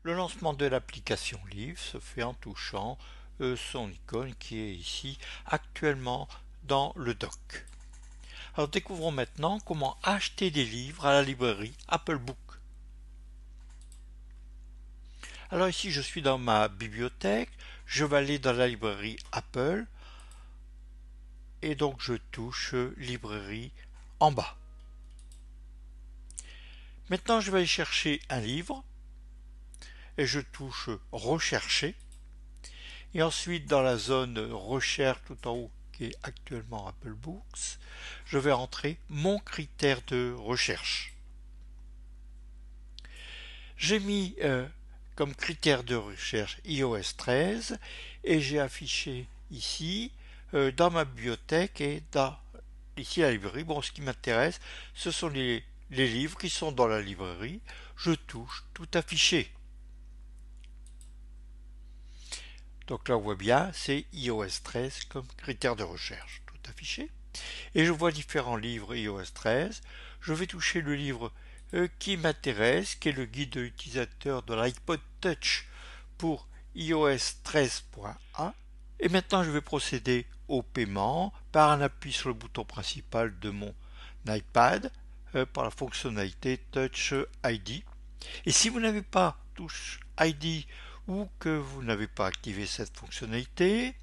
Le lancement de l'application Livre se fait en touchant son icône qui est ici actuellement dans le dock. Alors découvrons maintenant comment acheter des livres à la librairie Apple Book. Alors ici je suis dans ma bibliothèque, je vais aller dans la librairie Apple et donc je touche librairie en bas. Maintenant je vais aller chercher un livre et je touche rechercher. Et ensuite, dans la zone recherche tout en haut, qui est actuellement Apple Books, je vais entrer mon critère de recherche. J'ai mis comme critère de recherche iOS 13 et j'ai affiché ici dans ma bibliothèque et dans ici la librairie. Bon, ce qui m'intéresse, ce sont les livres qui sont dans la librairie. Je touche tout affiché. Donc là, on voit bien, c'est iOS 13 comme critère de recherche, tout affiché. Et je vois différents livres iOS 13. Je vais toucher le livre qui m'intéresse, qui est le guide de l'utilisateur de l'iPod Touch pour iOS 13.1. Et maintenant, je vais procéder au paiement par un appui sur le bouton principal de mon iPad par la fonctionnalité Touch ID. Et si vous n'avez pas Touch ID ou que vous n'avez pas activé cette fonctionnalité,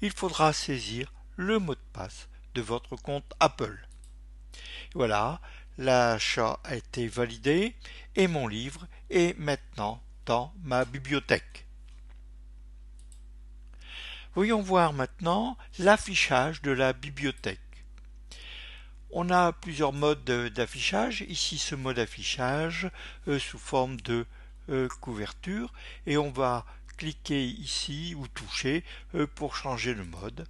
il faudra saisir le mot de passe de votre compte Apple. Voilà, l'achat a été validé et mon livre est maintenant dans ma bibliothèque. Voyons voir maintenant l'affichage de la bibliothèque. On a plusieurs modes d'affichage. Ici, ce mode affichage sous forme de couverture et on va cliquer ici ou toucher pour changer le mode.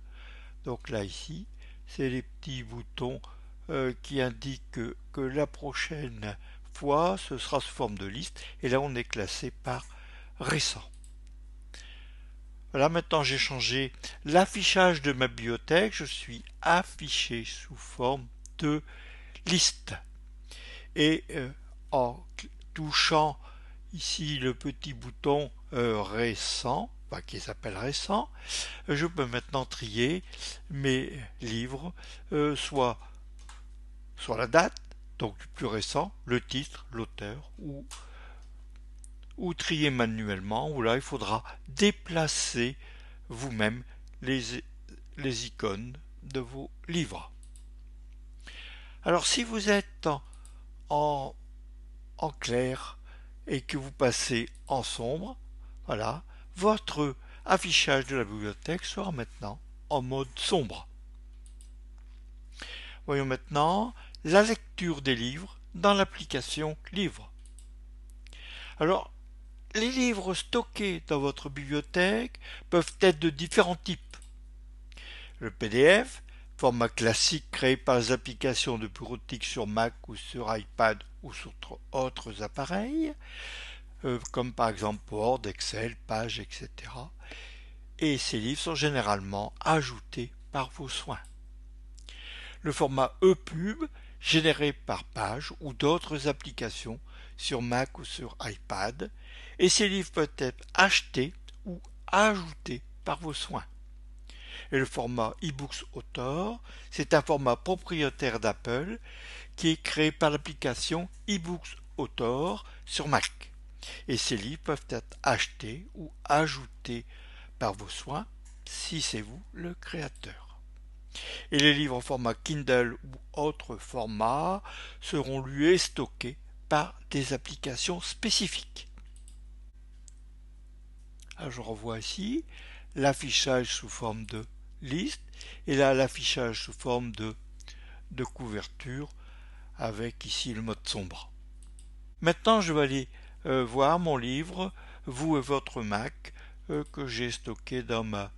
Donc là, ici, c'est les petits boutons qui indiquent que la prochaine fois, ce sera sous forme de liste et là, on est classé par récent. Voilà, maintenant j'ai changé l'affichage de ma bibliothèque. Je suis affiché sous forme de liste. Et en touchant ici le petit bouton récent, qui s'appelle récent, je peux maintenant trier mes livres, soit la date, donc du plus récent, le titre, l'auteur, ou trier manuellement, où là il faudra déplacer vous-même les icônes de vos livres. Alors si vous êtes en, en clair et que vous passez en sombre, voilà, votre affichage de la bibliothèque sera maintenant en mode sombre. Voyons maintenant la lecture des livres dans l'application Livres. Alors, les livres stockés dans votre bibliothèque peuvent être de différents types. Le PDF, format classique créé par les applications de bureautique sur Mac ou sur iPad ou sur autres appareils, comme par exemple Word, Excel, Pages, etc. Et ces livres sont généralement ajoutés par vos soins. Le format EPUB, généré par Page ou d'autres applications sur Mac ou sur iPad, et ces livres peuvent être achetés ou ajoutés par vos soins. Et le format eBooks Author, c'est un format propriétaire d'Apple qui est créé par l'application eBooks Author sur Mac. Et ces livres peuvent être achetés ou ajoutés par vos soins si c'est vous le créateur. Et les livres en format Kindle ou autre format seront lui stockés par des applications spécifiques. Alors je revois ici l'affichage sous forme de liste et là l'affichage sous forme de couverture avec ici le mode sombre. Maintenant je vais aller voir mon livre, vous et votre Mac, que j'ai stocké dans ma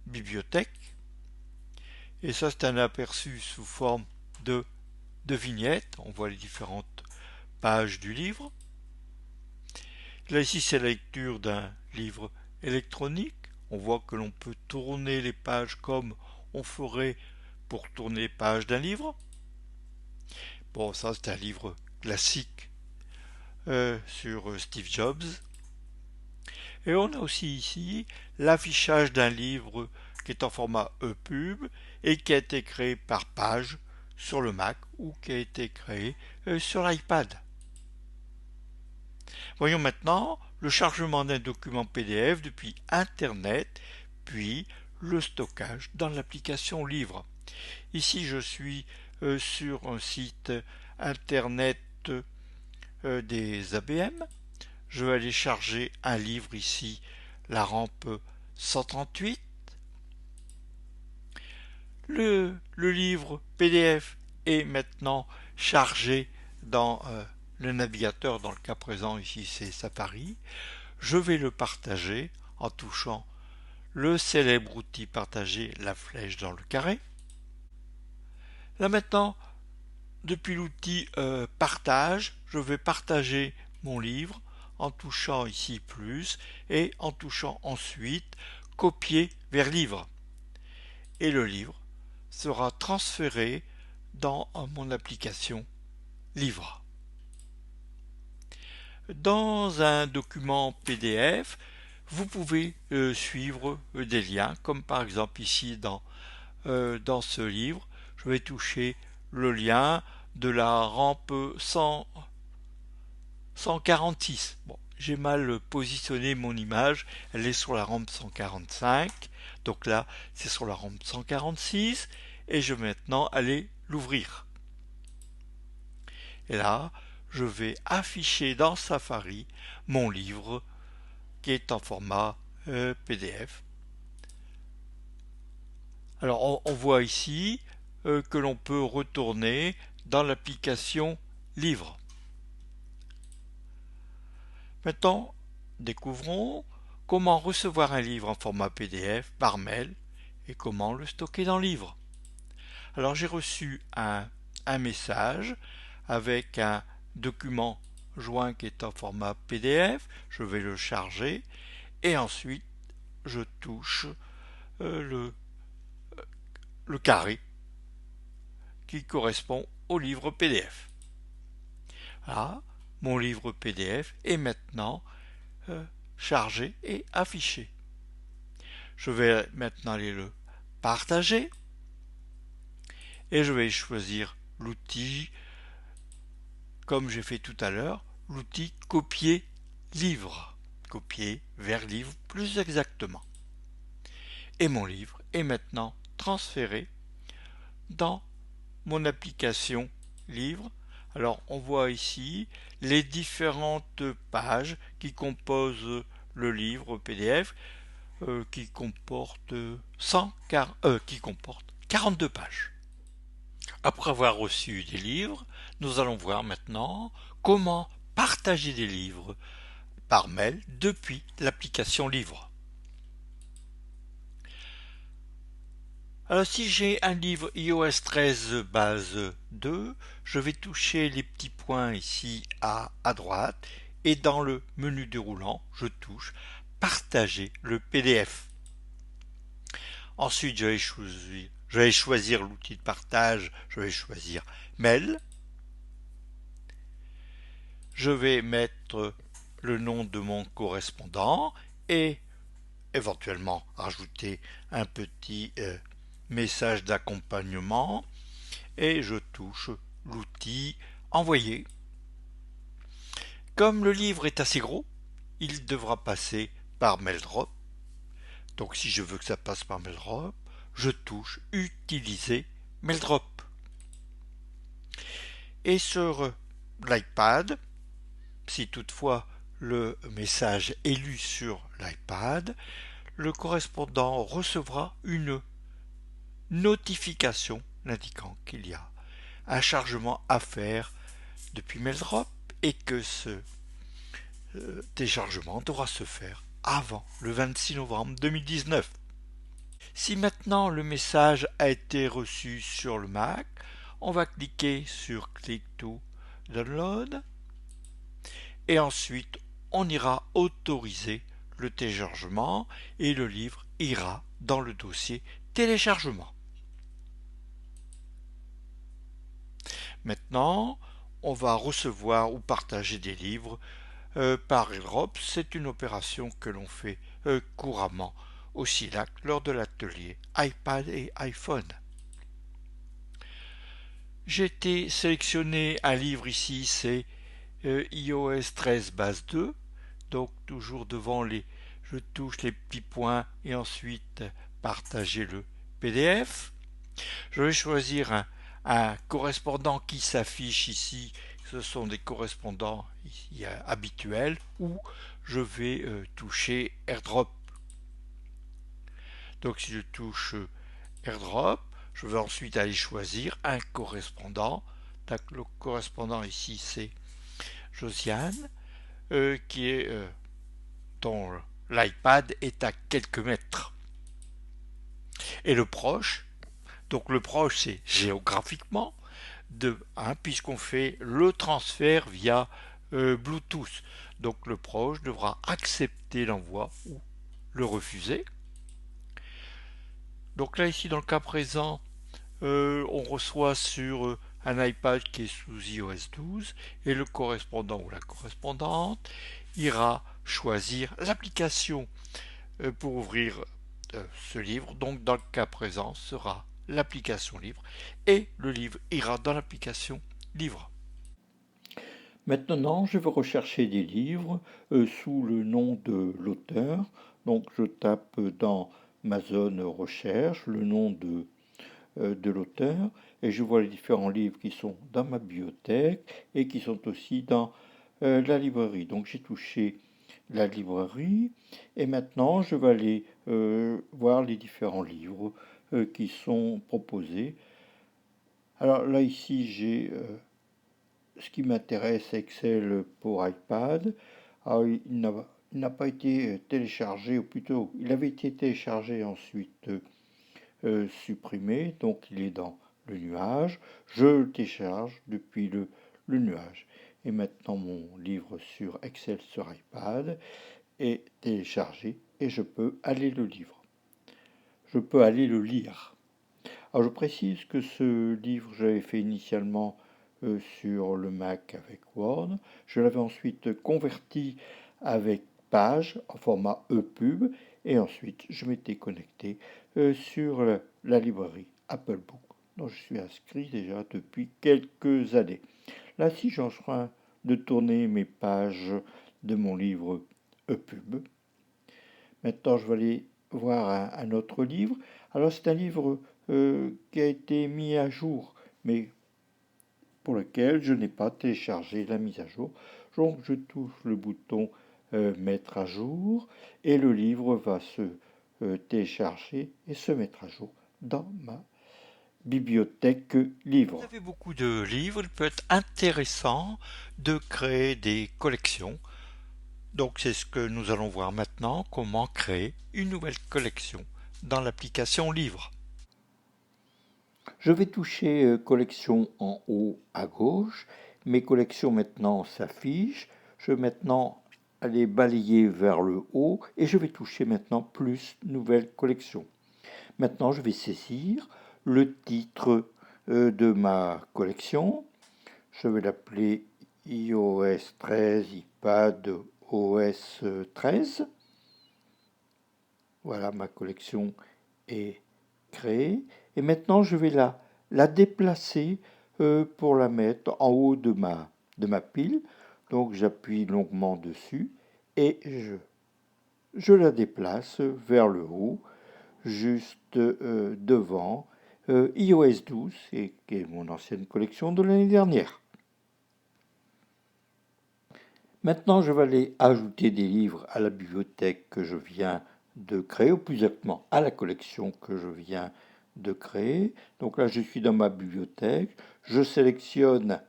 bibliothèque. Et ça c'est un aperçu sous forme de vignettes. On voit les différentes pages du livre. Là ici c'est la lecture d'un livre électronique. On voit que l'on peut tourner les pages comme on ferait pour tourner les pages d'un livre. Bon, ça c'est un livre classique sur Steve Jobs. Et on a aussi ici l'affichage d'un livre qui est en format EPUB et qui a été créé par page sur le Mac ou qui a été créé sur l'iPad. Voyons maintenant le chargement d'un document PDF depuis Internet, puis le stockage dans l'application Livre. Ici, je suis sur un site Internet des ABM. Je vais aller charger un livre ici, la rampe 138. Le livre PDF est maintenant chargé dans le navigateur, dans le cas présent ici c'est Safari. Je vais le partager en touchant le célèbre outil partager, la flèche dans le carré. Là maintenant, depuis l'outil partage, je vais partager mon livre en touchant ici plus et en touchant ensuite copier vers livre. Et le livre sera transféré dans mon application Livre. Dans un document PDF, vous pouvez suivre des liens, comme par exemple ici dans ce livre, je vais toucher le lien de la rampe 146. Bon, j'ai mal positionné mon image, elle est sur la rampe 145, donc là c'est sur la rampe 146, et je vais maintenant aller l'ouvrir. Et là, je vais afficher dans Safari mon livre qui est en format PDF. Alors on voit ici que l'on peut retourner dans l'application Livre. Maintenant, découvrons comment recevoir un livre en format PDF par mail et comment le stocker dans Livre. Alors j'ai reçu un message avec un document joint qui est en format PDF, je vais le charger et ensuite je touche le carré qui correspond au livre PDF. Là, mon livre PDF est maintenant chargé et affiché. Je vais maintenant aller le partager et je vais choisir l'outil, comme j'ai fait tout à l'heure, l'outil copier livre, copier vers livre plus exactement. Et mon livre est maintenant transféré dans mon application Livre. Alors on voit ici les différentes pages qui composent le livre PDF qui comporte 42 pages. Après avoir reçu des livres, nous allons voir maintenant comment partager des livres par mail depuis l'application Livre. Alors si j'ai un livre iOS 13 base 2, je vais toucher les petits points ici à droite et dans le menu déroulant, je touche Partager le PDF. Ensuite, je vais choisir l'outil de partage, je vais choisir Mail. Je vais mettre le nom de mon correspondant et éventuellement rajouter un petit message d'accompagnement et je touche l'outil Envoyer. Comme le livre est assez gros, il devra passer par MailDrop. Donc si je veux que ça passe par MailDrop, je touche Utiliser MailDrop. Et sur l'iPad, si toutefois le message est lu sur l'iPad, le correspondant recevra une notification l'indiquant qu'il y a un chargement à faire depuis MailDrop et que ce téléchargement devra se faire avant le 26 novembre 2019. Si maintenant le message a été reçu sur le Mac, on va cliquer sur Click to Download et ensuite on ira autoriser le téléchargement et le livre ira dans le dossier téléchargement. Maintenant, on va recevoir ou partager des livres par AirDrop. C'est une opération que l'on fait couramment au SILAC lors de l'atelier iPad et iPhone. J'ai été sélectionné un livre ici, c'est iOS 13 base 2. Donc toujours devant je touche les petits points et ensuite partager le PDF. Je vais choisir un correspondant qui s'affiche ici. Ce sont des correspondants habituels ou je vais toucher AirDrop. Donc si je touche AirDrop, je vais ensuite aller choisir un correspondant. Donc, le correspondant ici c'est Josiane qui est dont l'iPad est à quelques mètres. Et le proche, donc le proche c'est géographiquement, puisqu'on fait le transfert via Bluetooth. Donc le proche devra accepter l'envoi ou le refuser. Donc là ici dans le cas présent, on reçoit sur un iPad qui est sous iOS 12 et le correspondant ou la correspondante ira choisir l'application pour ouvrir ce livre. Donc dans le cas présent sera l'application livre et le livre ira dans l'application livre. Maintenant, je vais rechercher des livres sous le nom de l'auteur. Donc je tape dans ma zone recherche le nom de l'auteur et je vois les différents livres qui sont dans ma bibliothèque et qui sont aussi dans la librairie. Donc j'ai touché la librairie et maintenant je vais aller voir les différents livres qui sont proposés. Alors là ici j'ai ce qui m'intéresse, Excel pour iPad. Alors, il n'a pas été téléchargé, ou plutôt il avait été téléchargé ensuite supprimé, donc il est dans le nuage. Je le télécharge depuis le nuage. Et maintenant mon livre sur Excel sur iPad est téléchargé et je peux aller le lire. Je peux aller le lire. Alors je précise que ce livre, j'avais fait initialement sur le Mac avec Word. Je l'avais ensuite converti avec Page en format EPUB et ensuite je m'étais connecté sur la librairie Apple Book, dont je suis inscrit déjà depuis quelques années. Là, si j'en suis en train de tourner mes pages de mon livre EPUB. Maintenant, je vais aller voir un autre livre. Alors, c'est un livre qui a été mis à jour, mais pour lequel je n'ai pas téléchargé la mise à jour. Donc, je touche le bouton mettre à jour et le livre va se télécharger et se mettre à jour dans ma bibliothèque livre. Vous avez beaucoup de livres, il peut être intéressant de créer des collections. Donc c'est ce que nous allons voir maintenant, comment créer une nouvelle collection dans l'application Livre. Je vais toucher collection en haut à gauche. Mes collections maintenant s'affichent. Je vais maintenant aller balayer vers le haut et je vais toucher maintenant plus nouvelle collection. Maintenant je vais saisir le titre de ma collection. Je vais l'appeler iOS 13 iPad OS 13. Voilà, ma collection est créée. Et maintenant, je vais la déplacer pour la mettre en haut de ma pile. Donc, j'appuie longuement dessus et je la déplace vers le haut, juste devant iOS 12, qui est mon ancienne collection de l'année dernière. Maintenant, je vais aller ajouter des livres à la bibliothèque que je viens de créer, ou plus exactement à la collection que je viens de créer. Donc là, je suis dans ma bibliothèque. Je sélectionne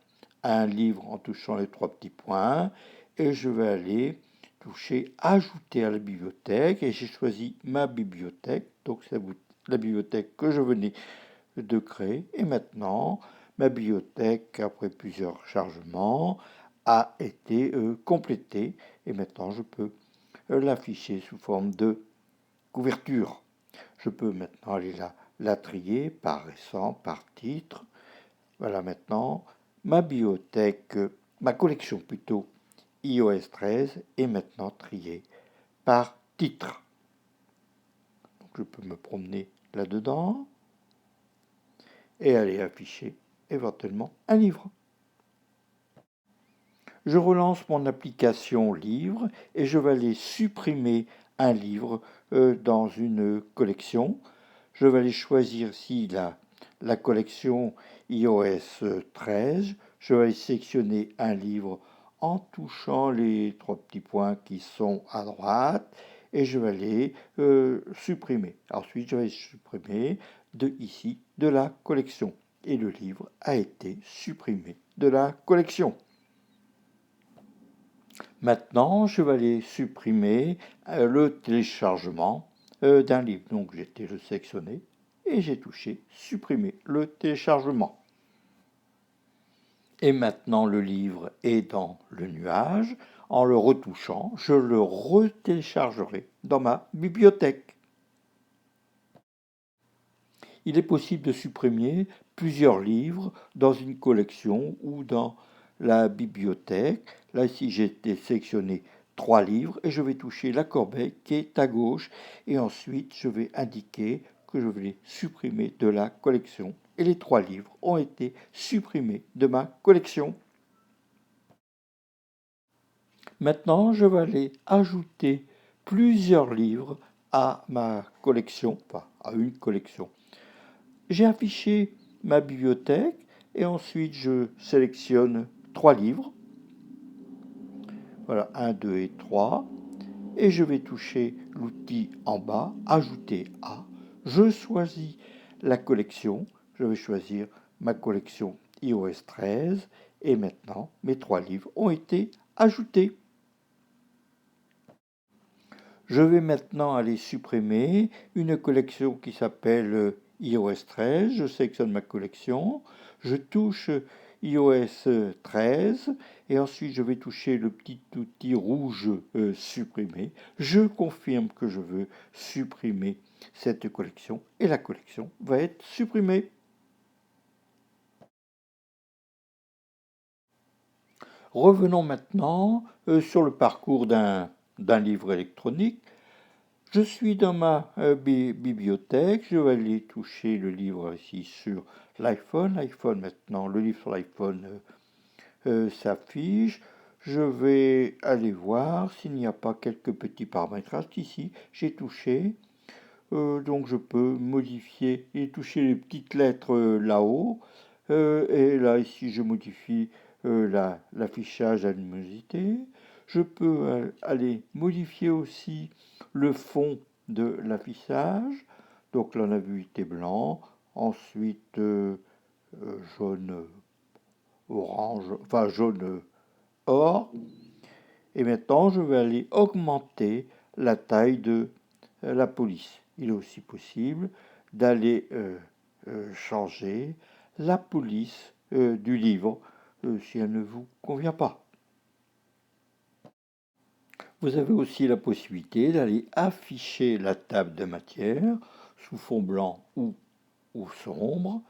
un livre en touchant les trois petits points et je vais aller toucher ajouter à la bibliothèque et j'ai choisi ma bibliothèque. Donc c'est la bibliothèque que je venais de créer. Et maintenant, ma bibliothèque, après plusieurs chargements, a été complétée et maintenant je peux l'afficher sous forme de couverture. Je peux maintenant aller la trier par récent, par titre. Voilà maintenant ma bibliothèque, ma collection plutôt, iOS 13 est maintenant triée par titre. Donc je peux me promener là-dedans et aller afficher éventuellement un livre. Je relance mon application livre et je vais aller supprimer un livre dans une collection. Je vais aller choisir ici la collection iOS 13. Je vais aller sélectionner un livre en touchant les trois petits points qui sont à droite et je vais aller supprimer. Ensuite, je vais supprimer ici de la collection et le livre a été supprimé de la collection. Maintenant, je vais aller supprimer le téléchargement d'un livre. Donc, j'ai été le sélectionné et j'ai touché supprimer le téléchargement. Et maintenant, le livre est dans le nuage. En le retouchant, je le retéléchargerai dans ma bibliothèque. Il est possible de supprimer plusieurs livres dans une collection ou dans la bibliothèque. Là, ici, j'ai été sélectionné 3 livres et je vais toucher la corbeille qui est à gauche et ensuite, je vais indiquer que je vais les supprimer de la collection. Et les 3 livres ont été supprimés de ma collection. Maintenant, je vais aller ajouter plusieurs livres à ma collection, enfin à une collection. J'ai affiché ma bibliothèque et ensuite je sélectionne 3 livres. Voilà, 1, 2 et 3. Et je vais toucher l'outil en bas, ajouter à. Je choisis la collection. Je vais choisir ma collection iOS 13. Et maintenant, mes 3 livres ont été ajoutés. Je vais maintenant aller supprimer une collection qui s'appelle iOS 13. Je sélectionne ma collection. Je touche iOS 13 et ensuite je vais toucher le petit outil rouge supprimer. Je confirme que je veux supprimer cette collection et la collection va être supprimée. Revenons maintenant sur le parcours d'un livre électronique. Je suis dans ma bibliothèque, je vais aller toucher le livre ici sur l'iPhone. L'iPhone maintenant, le livre sur l'iPhone s'affiche. Je vais aller voir s'il n'y a pas quelques petits paramétrages. Ici, j'ai touché. Donc je peux modifier et toucher les petites lettres là-haut. Et là, ici, je modifie l'affichage à luminosité. Je peux aller modifier aussi le fond de l'affichage. Donc là, on a vu, il était blanc. Ensuite, jaune, orange, enfin jaune or. Et maintenant, je vais aller augmenter la taille de la police. Il est aussi possible d'aller changer la police du livre si elle ne vous convient pas. Vous avez aussi la possibilité d'aller afficher la table de matière sous fond blanc ou sombre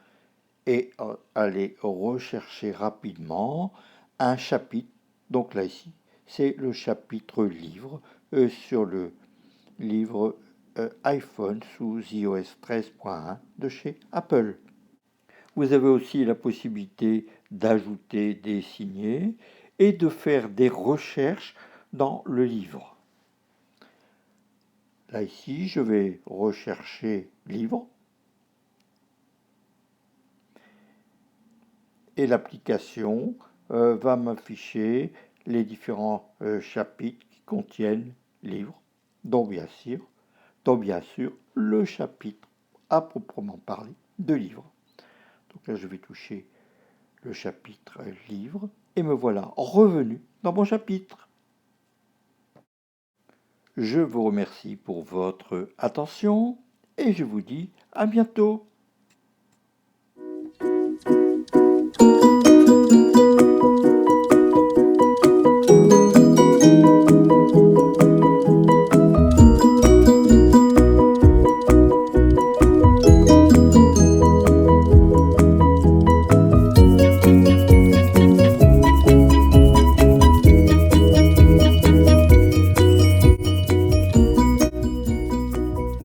et aller rechercher rapidement un chapitre. Donc là ici, c'est le chapitre livre sur le livre iPhone sous iOS 13.1 de chez Apple. Vous avez aussi la possibilité d'ajouter des signets et de faire des recherches dans le livre. Là ici, je vais rechercher livre et l'application va m'afficher les différents chapitres qui contiennent livre, dont bien sûr le chapitre à proprement parler de livre. Donc là, je vais toucher le chapitre livre et me voilà revenu dans mon chapitre. Je vous remercie pour votre attention et je vous dis à bientôt.